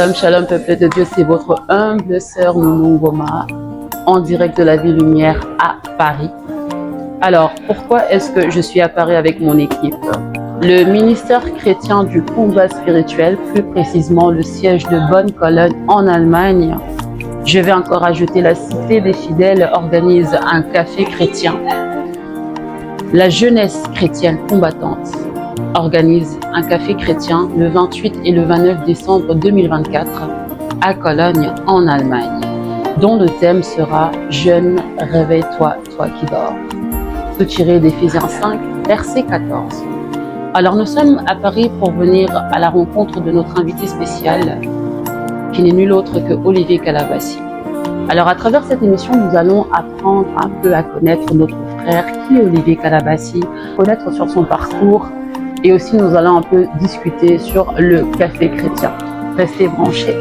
Shalom, shalom, peuple de Dieu, c'est votre humble sœur Nounou Ngoma, en direct de la Ville Lumière à Paris. Alors, pourquoi est-ce que je suis à Paris avec mon équipe? Le ministère chrétien du combat spirituel, plus précisément le siège de Bonne-Cologne en Allemagne, je vais encore ajouter la Cité des Fidèles, organise un café chrétien. La jeunesse chrétienne combattante organise un café chrétien le 28 et le 29 décembre 2024 à Cologne en Allemagne, dont le thème sera « Jeune, réveille-toi, toi qui dors », tout tiré d'Éphésiens 5, verset 14. Alors nous sommes à Paris pour venir à la rencontre de notre invité spécial, qui n'est nul autre que Olivier Calabassi. Alors à travers cette émission, nous allons apprendre un peu à connaître notre frère, qui est Olivier Calabassi, connaître sur son parcours, et aussi nous allons un peu discuter sur le café chrétien. Restez branchés.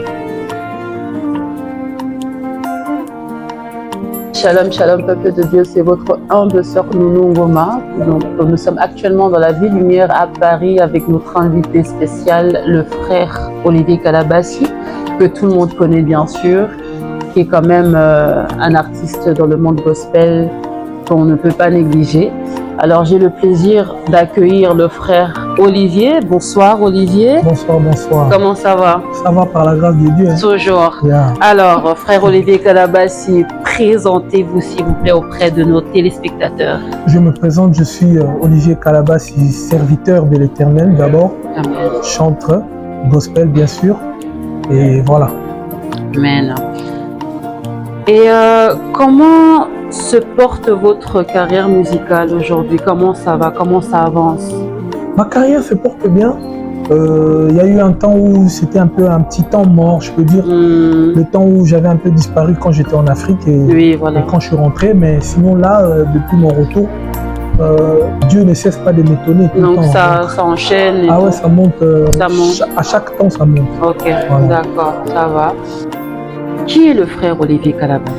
Shalom, shalom, peuple de Dieu, c'est votre humble sœur Nounou Ngoma. Donc, nous sommes actuellement dans la Ville Lumière à Paris avec notre invité spécial, le frère Olivier Calabassi, que tout le monde connaît bien sûr, qui est quand même un artiste dans le monde gospel qu'on ne peut pas négliger. Alors j'ai le plaisir d'accueillir le frère Olivier. Bonsoir Olivier. Bonsoir, bonsoir. Comment ça va? Ça va par la grâce de Dieu. Hein? Toujours. Yeah. Alors frère Olivier Calabassi, présentez-vous s'il vous plaît auprès de nos téléspectateurs. Je me présente, je suis Olivier Calabassi, serviteur de l'Éternel d'abord, chanteur, gospel bien sûr, et voilà. Amen. Et comment se porte votre carrière musicale aujourd'hui? Comment ça va? Comment ça avance? Ma carrière se porte bien. Il y a eu un temps où c'était un petit temps mort, je peux dire. Le temps où j'avais un peu disparu quand j'étais en Afrique et quand je suis rentré. Mais sinon là, depuis mon retour, Dieu ne cesse pas de m'étonner. Donc ça enchaîne. Ah ouais, ça monte. Ça monte. À chaque temps, ça monte. Ok, voilà. D'accord, ça va. Qui est le frère Olivier Calabassi?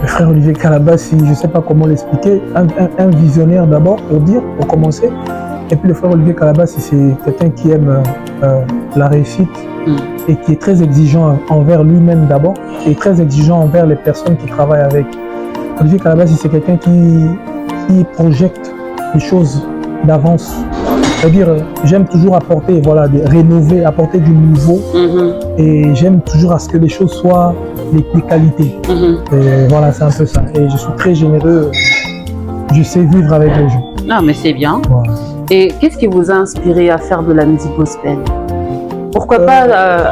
Le frère Olivier Calabassi, je ne sais pas comment l'expliquer, un visionnaire d'abord, pour commencer. Et puis le frère Olivier Calabassi, c'est quelqu'un qui aime la réussite et qui est très exigeant envers lui-même d'abord et très exigeant envers les personnes qui travaillent avec. Olivier Calabassi, c'est quelqu'un qui projette les choses d'avance. C'est-à-dire, j'aime toujours apporter, rénover, apporter du nouveau. Et j'aime toujours à ce que les choses soient des qualités. Et voilà, c'est un peu ça. Et je suis très généreux. Je sais vivre avec les gens. Non, mais c'est bien. Voilà. Et qu'est-ce qui vous a inspiré à faire de la musique gospel? Pourquoi pas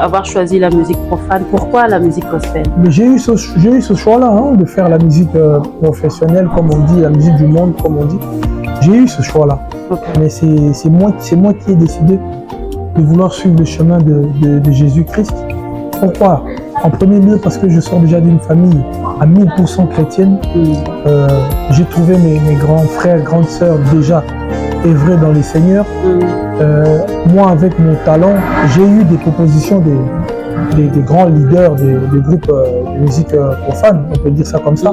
avoir choisi la musique profane? Pourquoi la musique gospel? J'ai eu ce choix-là, hein, de faire la musique professionnelle, comme on dit, la musique du monde, comme on dit. J'ai eu ce choix-là. Okay. Mais c'est moi qui ai décidé de vouloir suivre le chemin de Jésus-Christ. Pourquoi? En premier lieu, parce que je sors déjà d'une famille à 1000% chrétienne. J'ai trouvé mes grands frères, grandes sœurs déjà œuvrés dans les Seigneurs. Moi, avec mon talent, j'ai eu des propositions des grands leaders des groupes de musique profane, on peut dire ça comme ça.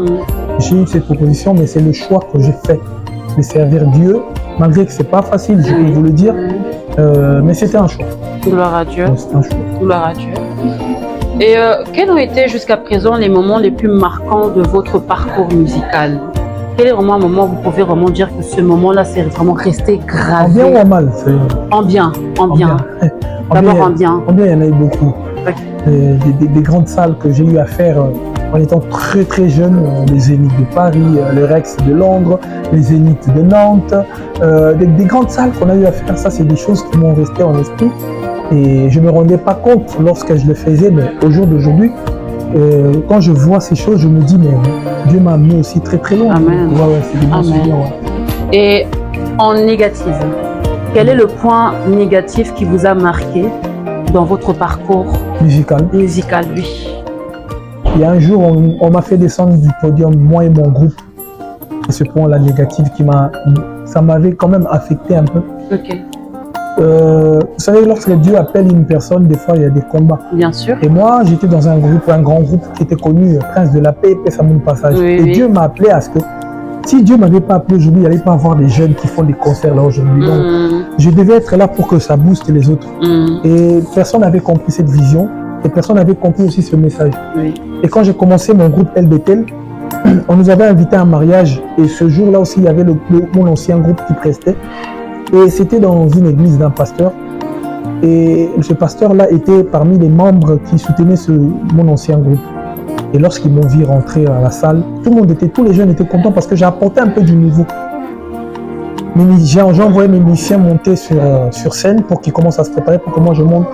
J'ai eu cette proposition, mais c'est le choix que j'ai fait de servir Dieu, malgré que c'est pas facile, je peux vous le dire, mais c'était un choix. Gloire à Dieu. C'était un choix. Gloire à Dieu. Et quels ont été jusqu'à présent les moments les plus marquants de votre parcours musical? Quel est vraiment un moment où vous pouvez vraiment dire que ce moment-là, c'est vraiment resté gravé? En bien ou en mal? En bien, en bien. D'abord en bien. En bien, il y en a eu beaucoup. Des grandes salles que j'ai eu à faire en étant très très jeune, les Zéniths de Paris, le Rex de Londres, les Zéniths de Nantes, des grandes salles qu'on a eu à faire, ça c'est des choses qui m'ont resté en esprit et je ne me rendais pas compte lorsque je le faisais, mais au jour d'aujourd'hui, quand je vois ces choses, je me dis mais Dieu m'a amené aussi très très loin. Amen. C'est des bons souvenirs, Et en négative, quel est le point négatif qui vous a marqué dans votre parcours musical, oui. Il y a un jour, on m'a fait descendre du podium, moi et mon groupe. Et ce point-là négatif ça m'avait quand même affecté un peu. Ok. Vous savez, lorsque Dieu appelle une personne, des fois il y a des combats. Bien sûr. Et moi, j'étais dans un grand groupe qui était connu, Prince de la Paix, Paix Amour Passage. Et Dieu m'a appelé à ce que Si Dieu ne m'avait pas appelé aujourd'hui, il n'y allait pas avoir des jeunes qui font des concerts là aujourd'hui. Donc, je devais être là pour que ça booste les autres. Et personne n'avait compris cette vision et personne n'avait compris aussi ce message. Oui. Et quand j'ai commencé mon groupe LBTL, on nous avait invité à un mariage et ce jour-là aussi, il y avait mon ancien groupe qui prestait. Et c'était dans une église d'un pasteur. Et ce pasteur-là était parmi les membres qui soutenaient mon ancien groupe. Et lorsqu'ils m'ont vu rentrer à la salle, tous les jeunes étaient contents parce que j'ai apporté un peu du nouveau. J'ai envoyé mes musiciens monter sur scène pour qu'ils commencent à se préparer pour que moi je monte.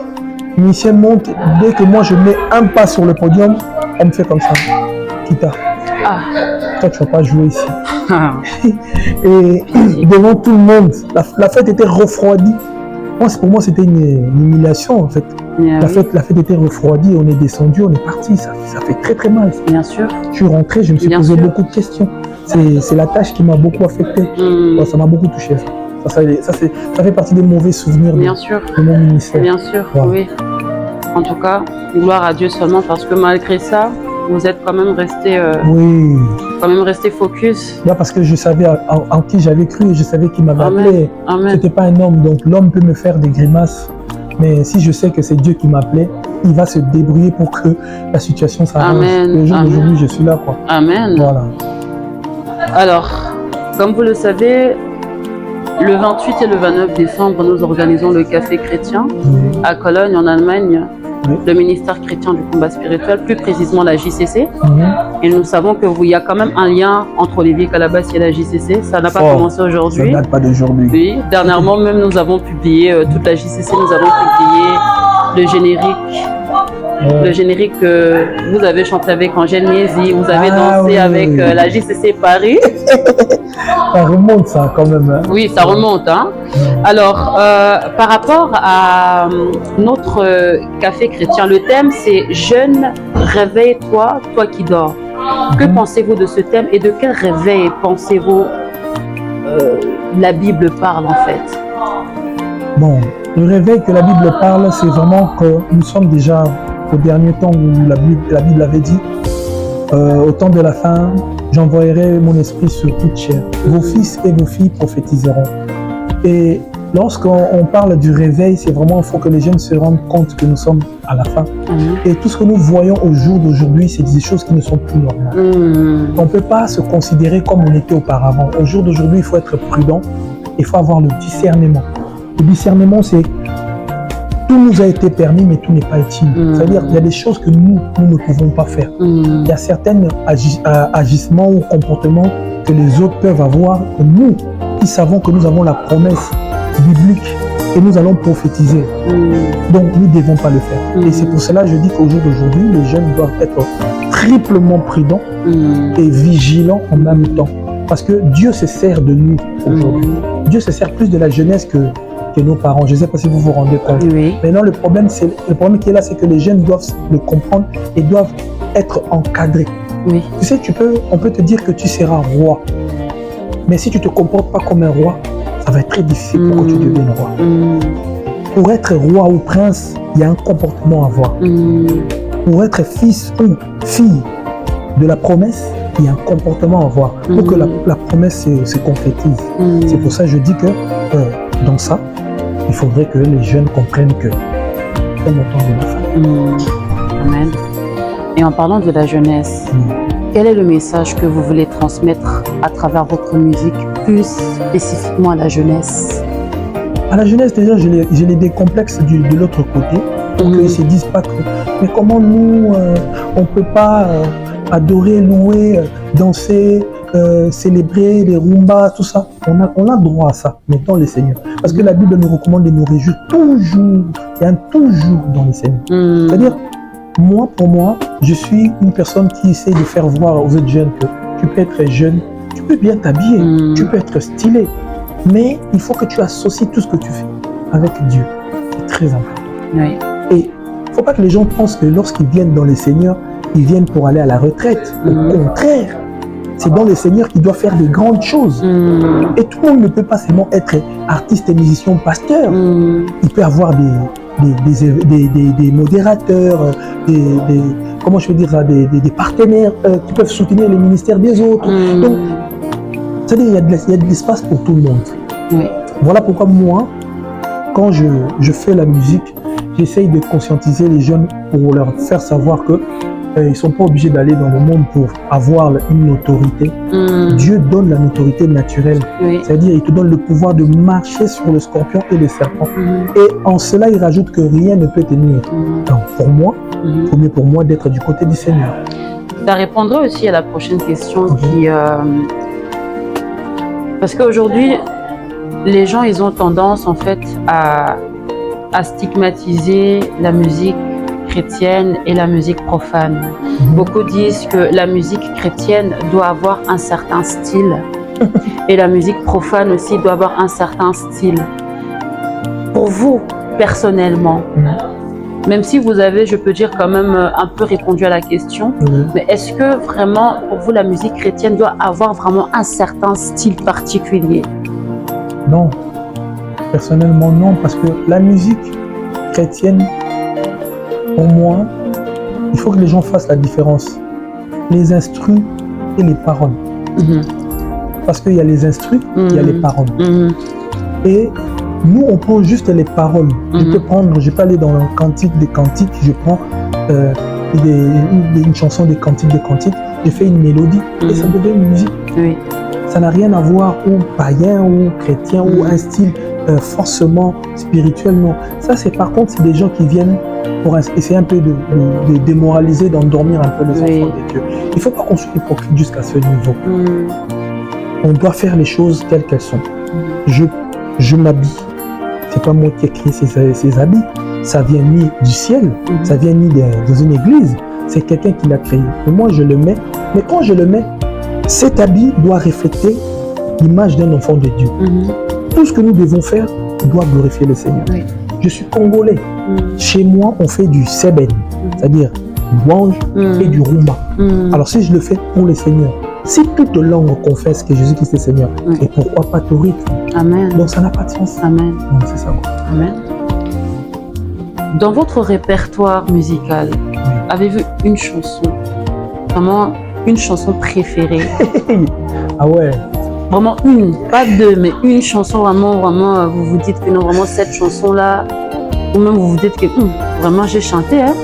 Les musiciens montent, dès que moi je mets un pas sur le podium, on me fait comme ça. Kita, toi tu ne vas pas jouer ici. Et devant tout le monde, la fête était refroidie. Pour moi, c'était une humiliation en fait. La fête était refroidie, on est descendu, on est parti. Ça fait très très mal. Bien sûr. Je suis rentré, je me suis posé beaucoup de questions. C'est la tâche qui m'a beaucoup affecté. Ça m'a beaucoup touché. Ça fait partie des mauvais souvenirs de mon ministère. Bien sûr, voilà. Oui. En tout cas, gloire à Dieu seulement parce que malgré ça, vous êtes quand même resté focus. Là, parce que je savais en qui j'avais cru et je savais qui m'avait appelé. Ce n'était pas un homme, donc l'homme peut me faire des grimaces. Mais si je sais que c'est Dieu qui m'appelait, il va se débrouiller pour que la situation s'arrange. Le jour d'aujourd'hui, je suis là, quoi. Amen. Voilà. Alors, comme vous le savez, le 28 et le 29 décembre, nous organisons le Café chrétien à Cologne, en Allemagne. Le ministère chrétien du combat spirituel, plus précisément la JCC. Et nous savons qu'il y a quand même un lien entre Olivier Calabas et la JCC. Ça n'a pas commencé aujourd'hui. Ça date pas d'aujourd'hui. Oui, dernièrement même, nous avons publié, toute la JCC, nous avons publié le générique. Le générique que vous avez chanté avec Angèle Niesi, vous avez dansé avec la JCC Paris. Ça remonte ça quand même. Hein. Oui, ça remonte. Hein. Alors, par rapport à notre café chrétien, le thème c'est « Jeune, réveille-toi, toi qui dors ». Que pensez-vous de ce thème et de quel réveil pensez-vous la Bible parle en fait? Bon, le réveil que la Bible parle, c'est vraiment que nous sommes déjà au dernier temps où la Bible avait dit au temps de la fin, j'envoyerai mon esprit sur toute chair. Vos fils et vos filles prophétiseront. Et lorsqu'on parle du réveil, c'est vraiment, il faut que les jeunes se rendent compte que nous sommes à la fin. Et tout ce que nous voyons au jour d'aujourd'hui, c'est des choses qui ne sont plus normales. On ne peut pas se considérer comme on était auparavant. Au jour d'aujourd'hui, il faut être prudent. Il faut avoir le discernement. Le discernement, c'est tout nous a été permis, mais tout n'est pas utile. C'est-à-dire qu'il y a des choses que nous ne pouvons pas faire. Il y a certains agissements ou comportements que les autres peuvent avoir, que nous, qui savons que nous avons la promesse biblique et nous allons prophétiser. Donc, nous ne devons pas le faire. Et c'est pour cela que je dis qu'au jour d'aujourd'hui, les jeunes doivent être triplement prudents et vigilants en même temps. Parce que Dieu se sert de nous aujourd'hui. Dieu se sert plus de la jeunesse que nos parents. Je ne sais pas si vous vous rendez compte. Maintenant, le problème qui est là, c'est que les jeunes doivent le comprendre et doivent être encadrés. Tu sais, on peut te dire que tu seras roi. Mais si tu ne te comportes pas comme un roi, ça va être très difficile pour que tu deviennes roi. Pour être roi ou prince, il y a un comportement à avoir. Pour être fils ou fille de la promesse, il y a un comportement à avoir pour que la promesse se concrétise. C'est pour ça que je dis que dans ça, il faudrait que les jeunes comprennent que c'est le temps de la fin. Amen. Et en parlant de la jeunesse, quel est le message que vous voulez transmettre à travers votre musique, plus spécifiquement à la jeunesse? À la jeunesse, déjà, j'ai les décomplexes de l'autre côté, pour qu'ils ne se disent pas que mais comment nous, on ne peut pas adorer, louer, danser, célébrer les rumbas, tout ça. On a droit à ça, mais dans les Seigneurs. Parce que la Bible nous recommande de nous réjouir toujours. Il y a un toujours dans les Seigneurs. C'est-à-dire, pour moi, je suis une personne qui essaie de faire voir aux autres jeunes que tu peux être jeune, tu peux bien t'habiller, tu peux être stylé, mais il faut que tu associes tout ce que tu fais avec Dieu. C'est très important. Et il ne faut pas que les gens pensent que lorsqu'ils viennent dans les Seigneurs, ils viennent pour aller à la retraite. Au contraire, c'est dans les Seigneurs qu'ils doivent faire des grandes choses. Et tout le monde ne peut pas seulement être artiste et musicien, pasteur. Il peut avoir des modérateurs, comment je veux dire ça, des partenaires qui peuvent soutenir les ministères des autres. Donc, C'est-à-dire il y a de l'espace pour tout le monde. Oui. Voilà pourquoi moi, quand je fais la musique, j'essaye de conscientiser les jeunes pour leur faire savoir que ils ne sont pas obligés d'aller dans le monde pour avoir une autorité. Dieu donne la notoriété naturelle. Oui. C'est-à-dire il te donne le pouvoir de marcher sur le scorpion et le serpent. Et en cela, il rajoute que rien ne peut te nuire. Donc pour moi, il vaut mieux pour moi d'être du côté du Seigneur. Ça répondra aussi à la prochaine question qui... Parce qu'aujourd'hui, les gens, ils ont tendance en fait à stigmatiser la musique chrétienne et la musique profane. Beaucoup disent que la musique chrétienne doit avoir un certain style et la musique profane aussi doit avoir un certain style. Pour vous, personnellement, même si vous avez, je peux dire, quand même un peu répondu à la question, mais est-ce que vraiment, pour vous, la musique chrétienne doit avoir vraiment un certain style particulier? Non. Personnellement, non, parce que la musique chrétienne, pour moi, il faut que les gens fassent la différence. Les instrus et les paroles. Parce qu'il y a les instrus, il y a les paroles. Et nous, on prend juste les paroles. Je peux aller dans le cantique des cantiques, je prends une chanson des cantiques, je fais une mélodie et ça devient une musique. Oui. Ça n'a rien à voir ou païen ou chrétien ou un style forcément spirituel, non. Ça, c'est par contre, c'est des gens qui viennent pour essayer un peu de démoraliser, d'endormir un peu les enfants de Dieu. Il ne faut pas qu'on soit hypocrite jusqu'à ce niveau. On doit faire les choses telles qu'elles sont. Je m'habille. C'est pas moi qui ai créé ces habits. Ça vient ni du ciel, ça vient ni dans une église. C'est quelqu'un qui l'a créé. Et moi, je le mets. Mais quand je le mets, cet habit doit refléter l'image d'un enfant de Dieu. Tout ce que nous devons faire doit glorifier le Seigneur. Oui. Je suis congolais. Chez moi, on fait du seben, c'est-à-dire du louange et du rumba. Alors si je le fais pour le Seigneur, si toute langue confesse que Jésus-Christ est Seigneur, et pourquoi pas tout rythme? Amen. Donc ça n'a pas de sens. Amen. Donc c'est ça. Amen. Dans votre répertoire musical, avez-vous une chanson, vraiment une chanson préférée? Ah ouais. Vraiment une, pas deux, mais une chanson vraiment, vous vous dites que non, vraiment cette chanson-là, ou même vous vous dites que vraiment j'ai chanté, hein?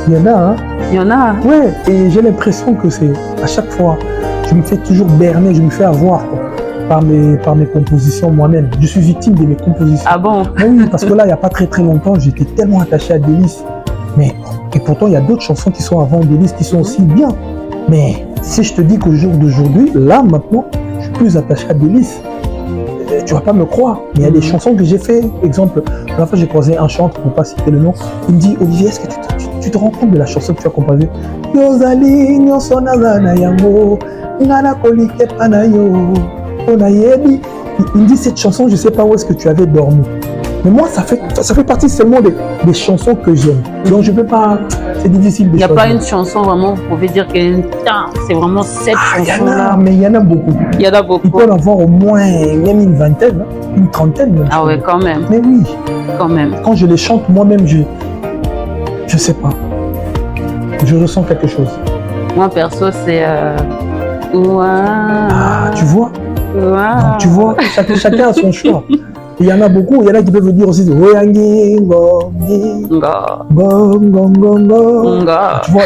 Il y en a, hein? Il y en a. Ouais, et j'ai l'impression que c'est à chaque fois, je me fais toujours berner, je me fais avoir par mes compositions moi-même. Je suis victime de mes compositions. Ah bon? Oui, parce que là, il n'y a pas très longtemps, j'étais tellement attaché à Délice. Et pourtant, il y a d'autres chansons qui sont avant Délice qui sont aussi bien. Mais si je te dis qu'au jour d'aujourd'hui, là, maintenant, je suis plus attaché à Délice, tu vas pas me croire. Mais il y a des chansons que j'ai fait. Exemple, la dernière fois, j'ai croisé un chanteur, pour ne pas citer le nom. Il me dit, Olivier, est-ce que tu te rends compte de la chanson que tu as composée? Yozali, nyosonazana yango, ngana kolike panayo, onayebi. Il me dit, cette chanson, je ne sais pas où est-ce que tu avais dormi. Mais moi, ça fait partie seulement des chansons que j'aime. Donc, je ne peux pas... C'est difficile de choisir. Il n'y a pas une chanson vraiment, vous pouvez dire que c'est vraiment cette chanson-là. Mais il y en a beaucoup. Il y en a beaucoup. Il peut en avoir au moins même une vingtaine, une trentaine. Même. Ah ouais, quand même. Mais oui. Quand même. Quand je les chante, moi-même, je ne sais pas. Je ressens quelque chose. Moi, perso, c'est... Ah, tu vois? Donc, tu vois, chacun a son choix. Il y en a beaucoup, il y en a qui peuvent dire aussi tu vois,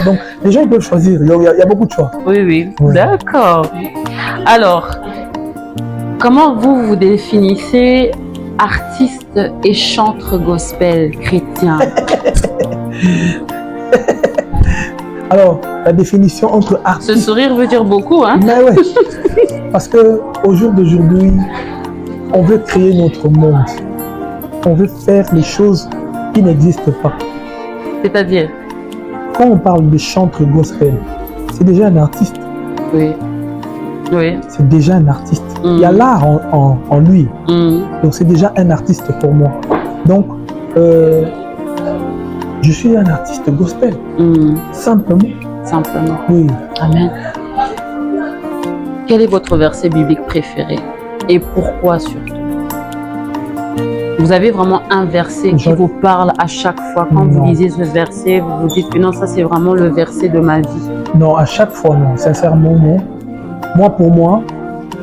donc les gens ils peuvent choisir, il y a beaucoup de choix. Oui. Ouais. D'accord. Alors, comment vous définissez artiste et chanteur gospel chrétien? Alors, la définition entre artiste... Ce sourire veut dire beaucoup, hein? Mais ouais, parce qu'au jour d'aujourd'hui, on veut créer notre monde. On veut faire les choses qui n'existent pas. C'est-à-dire? Quand on parle de chanteur gospel, c'est déjà un artiste. Oui. C'est déjà un artiste. Il y a l'art en lui. Donc c'est déjà un artiste pour moi. Donc, je suis un artiste gospel. Simplement. Simplement. Oui. Amen. Quel est votre verset biblique préféré? Et pourquoi surtout? Vous avez vraiment un verset qui vous parle à chaque fois. Quand vous lisez ce verset, vous vous dites que non, ça c'est vraiment le verset de ma vie. Non, à chaque fois non. Sincèrement, non. Moi, pour moi,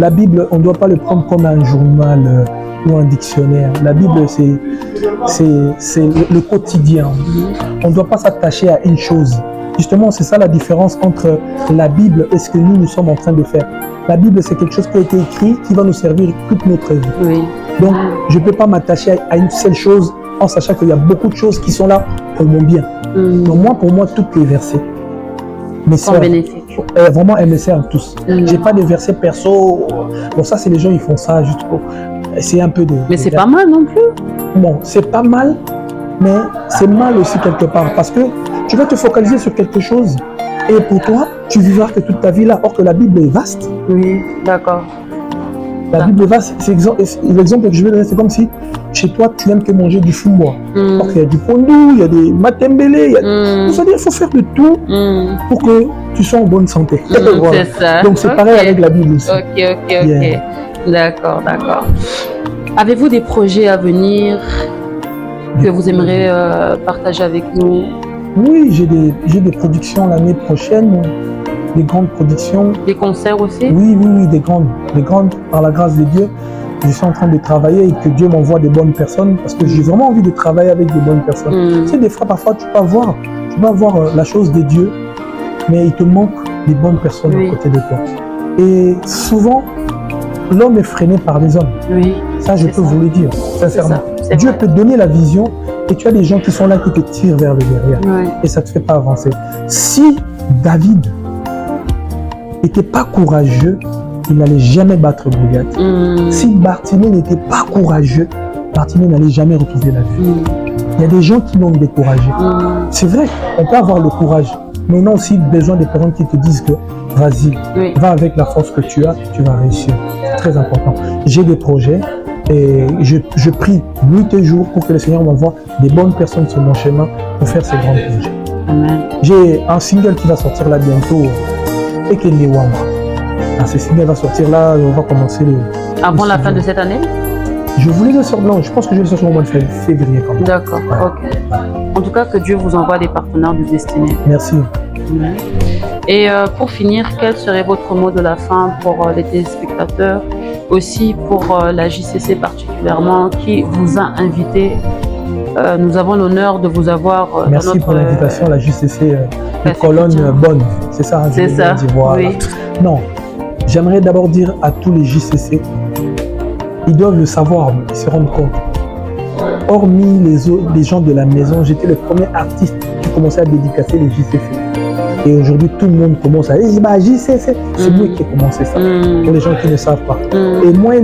La Bible, on ne doit pas le prendre comme un journal ou un dictionnaire. La Bible, c'est le quotidien. On ne doit pas s'attacher à une chose. Justement, c'est ça la différence entre la Bible et ce que nous sommes en train de faire. La Bible, c'est quelque chose qui a été écrit, qui va nous servir toute notre vie. Oui. Donc, je ne peux pas m'attacher à une seule chose en sachant qu'il y a beaucoup de choses qui sont là pour mon bien. Donc, pour moi, tous les versets me servent. Vraiment, elles me servent tous. J'ai pas de versets perso. Bon, ça, c'est les gens, ils font ça juste pour essayer un peu de... Mais c'est pas mal non plus. Bon, c'est pas mal, mais c'est mal aussi quelque part parce que tu vas te focaliser sur quelque chose et pour toi, tu vivras que toute ta vie là, or que la Bible est vaste. Oui, d'accord. La Bible est vaste. L'exemple que je vais donner, c'est comme si chez toi, tu aimes que manger du fumbois. Or qu'il y a du pondou, il y a des matembele, c'est-à-dire il faut faire de tout pour que tu sois en bonne santé. Voilà. C'est ça. Donc c'est pareil avec la Bible aussi. Ok. Yeah. D'accord. Avez-vous des projets à venir que vous aimeriez partager avec nous? Oui, j'ai des productions l'année prochaine, des grandes productions. Des concerts aussi? Oui, des grandes, par la grâce de Dieu. Je suis en train de travailler et que Dieu m'envoie des bonnes personnes parce que j'ai vraiment envie de travailler avec des bonnes personnes. Tu sais, des fois, parfois, tu vas voir la chose de Dieu, mais il te manque des bonnes personnes à côté de toi. Et souvent, l'homme est freiné par les hommes. Oui. Ça, je peux vous le dire, sincèrement. Dieu vrai. peut donner la vision et tu as des gens qui sont là qui te tirent vers le derrière. Et ça ne te fait pas avancer. Si David n'était pas courageux, il n'allait jamais battre Goliath. Si Bartimée n'était pas courageux, Bartimée n'allait jamais retrouver la vie. Il y a des gens qui l'ont découragé. C'est vrai, on peut avoir le courage, mais on a aussi besoin des personnes qui te disent que vas-y, va avec la force que tu as, tu vas réussir. C'est très important. J'ai des projets et je prie nuit et jour pour que le Seigneur m'envoie des bonnes personnes sur mon chemin pour faire ces grands projets. J'ai un single qui va sortir là bientôt, et que les Wama. Ce single va sortir là, on va commencer avant la fin de cette année? Je voulais le sortir, non, je pense que je vais le sortir au mois de février quand même. D'accord, ok. En tout cas, que Dieu vous envoie des partenaires de destinée. Merci. Et pour finir, quel serait votre mot de la fin pour les téléspectateurs, aussi pour la JCC particulièrement, qui vous a invité? Nous avons l'honneur de vous avoir merci dans notre... pour l'invitation à la JCC de Colonne Bonne. C'est ça, c'est ça. Voilà. Oui. Non, j'aimerais d'abord dire à tous les JCC, ils doivent le savoir, ils se rendent compte. Hormis les gens de la maison, j'étais le premier artiste qui commençait à dédicacer les JCC. Et aujourd'hui, tout le monde commence à dire, bah, JCC, c'est moi qui ai commencé ça, pour les gens qui ne savent pas. Et moi,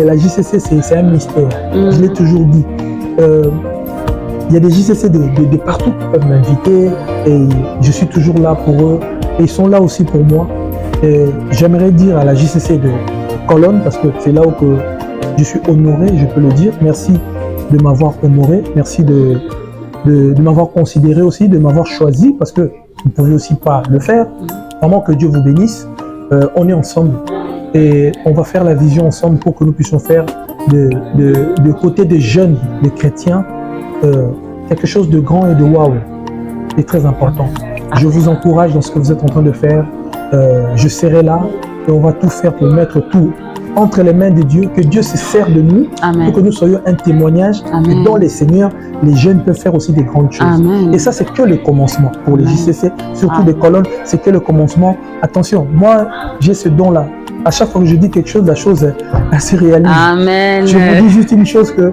la JCC, c'est un mystère. Je l'ai toujours dit. Il y a des JCC de partout qui peuvent m'inviter et je suis toujours là pour eux. Et ils sont là aussi pour moi. J'aimerais dire à la JCC de Colonne, parce que c'est là où que je suis honoré, je peux le dire. Merci de m'avoir honoré. Merci de m'avoir considéré aussi, de m'avoir choisi, parce que vous ne pouvez aussi pas le faire. Vraiment que Dieu vous bénisse. On est ensemble et on va faire la vision ensemble pour que nous puissions faire de côté des jeunes, des chrétiens, quelque chose de grand et de waouh. C'est très important. Je vous encourage dans ce que vous êtes en train de faire. Je serai là et on va tout faire pour mettre tout entre les mains de Dieu, que Dieu se sert de nous. Amen. Pour que nous soyons un témoignage. Et dans les Seigneurs, les jeunes peuvent faire aussi des grandes choses. Amen. Et ça, c'est que le commencement. Pour les JCC, surtout des colonnes, c'est que le commencement. Attention, moi, j'ai ce don-là. À chaque fois que je dis quelque chose, la chose se réalise. Amen. Je vous dis juste une chose, que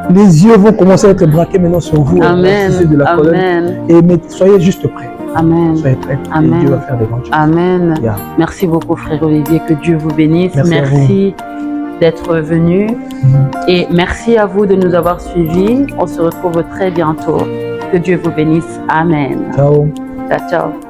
les yeux vont commencer à être braqués maintenant sur vous. Amen. De la colonne. Et mais soyez juste prêts. Amen. Soyez prêts. Amen. Et Dieu va faire des grandes choses. Amen. Yeah. Merci beaucoup, frère Olivier. Que Dieu vous bénisse. Merci d'être venu. Et merci à vous de nous avoir suivis. On se retrouve très bientôt. Que Dieu vous bénisse. Amen. Ciao. Ciao, ciao.